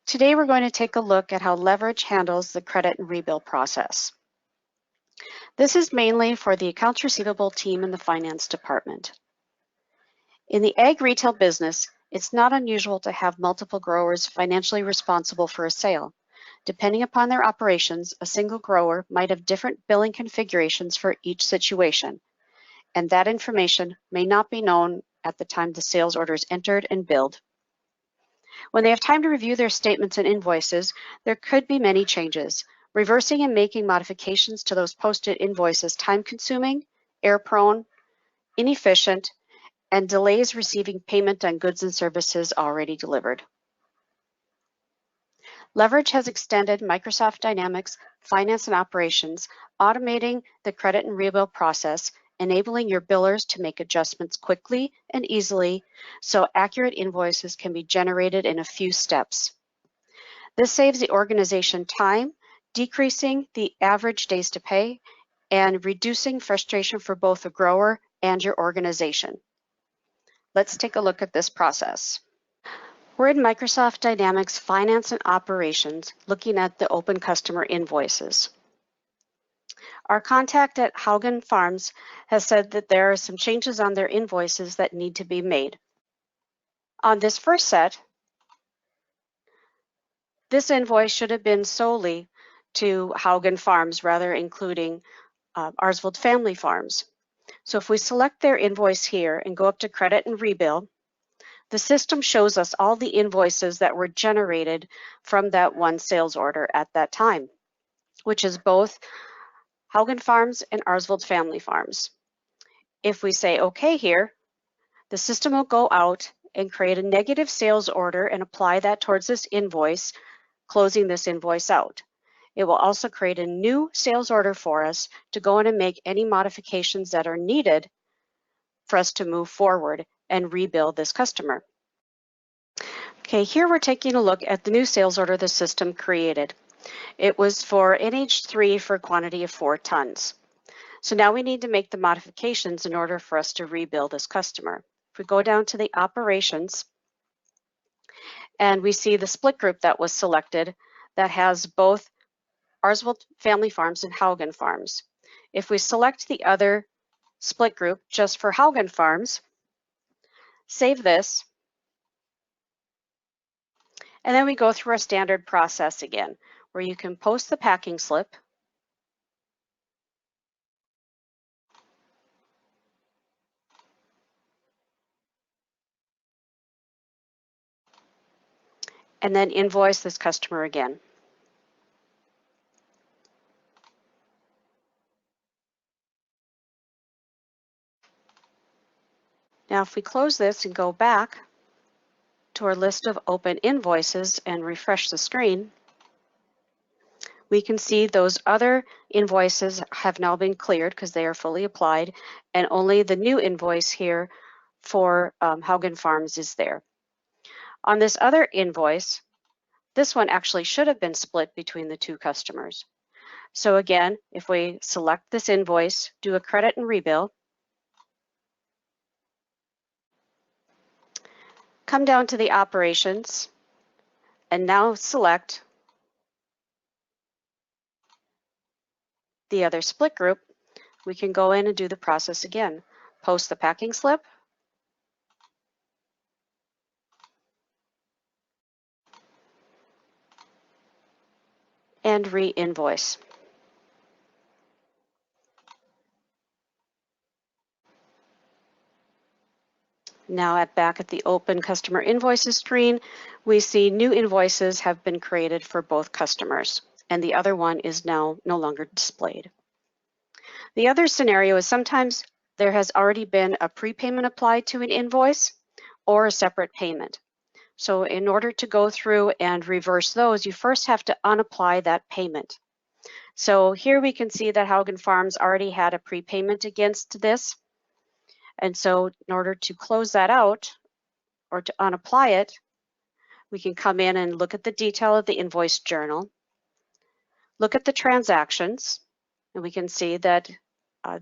Today we're going to take a look at how Levridge handles the credit and rebill process. This is mainly for the accounts receivable team in the finance department. In the ag retail business, it's not unusual to have multiple growers financially responsible for a sale. Depending upon their operations, a single grower might have different billing configurations for each situation, and that information may not be known at the time the sales order is entered and billed. When they have time to review their statements and invoices, there could be many changes. Reversing and making modifications to those posted invoices time-consuming, error-prone, inefficient, and delays receiving payment on goods and services already delivered. Levridge has extended Microsoft Dynamics Finance and Operations, automating the credit and rebill process, enabling your billers to make adjustments quickly and easily so accurate invoices can be generated in a few steps. This saves the organization time, decreasing the average days to pay, and reducing frustration for both the grower and your organization. Let's take a look at this process. We're in Microsoft Dynamics Finance and Operations, looking at the open customer invoices. Our contact at Haugen Farms has said that there are some changes on their invoices that need to be made. On this first set, this invoice should have been solely to Haugen Farms, rather including Arsvold Family Farms. So if we select their invoice here and go up to Credit and Rebill, the system shows us all the invoices that were generated from that one sales order at that time, which is both Haugen Farms and Arsvold Family Farms. If we say OK here, the system will go out and create a negative sales order and apply that towards this invoice, closing this invoice out. It will also create a new sales order for us to go in and make any modifications that are needed for us to move forward and rebill this customer. Okay, here we're taking a look at the new sales order the system created. It was for NH3 for a quantity of 4 tons. So now we need to make the modifications in order for us to rebill this customer. If we go down to the operations, and we see the split group that was selected that has both Arsvold Family Farms and Haugen Farms. If we select the other split group just for Haugen Farms, save this, and then we go through our standard process again, where you can post the packing slip, and then invoice this customer again. Now if we close this and go back to our list of open invoices and refresh the screen, we can see those other invoices have now been cleared because they are fully applied, and only the new invoice here for Haugen Farms is there. On this other invoice, this one actually should have been split between the two customers. So again, if we select this invoice, do a credit and rebill, come down to the operations, and now select the other split group, we can go in and do the process again. Post the packing slip, and re-invoice. Now back at the open customer invoices screen, we see new invoices have been created for both customers, and the other one is now no longer displayed. The other scenario is sometimes there has already been a prepayment applied to an invoice or a separate payment. So in order to go through and reverse those, you first have to unapply that payment. So here we can see that Haugen Farms already had a prepayment against this. And so in order to close that out or to unapply it, we can come in and look at the detail of the invoice journal, look at the transactions, and we can see that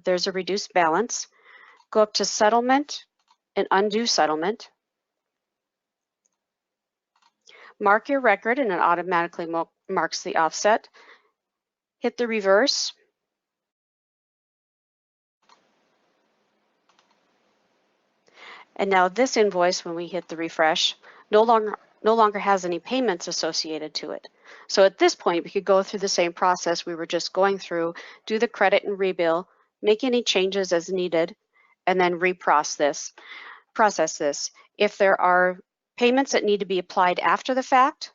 there's a reduced balance. Go up to settlement and undo settlement. Mark your record and it automatically marks the offset. Hit the reverse. And now this invoice, when we hit the refresh, no longer has any payments associated to it. So at this point, we could go through the same process we were just going through, do the credit and rebill, make any changes as needed, and then process this. If there are payments that need to be applied after the fact,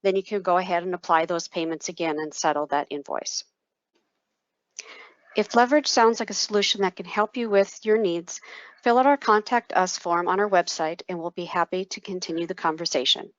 then you can go ahead and apply those payments again and settle that invoice. If Levridge sounds like a solution that can help you with your needs, fill out our Contact Us form on our website and we'll be happy to continue the conversation.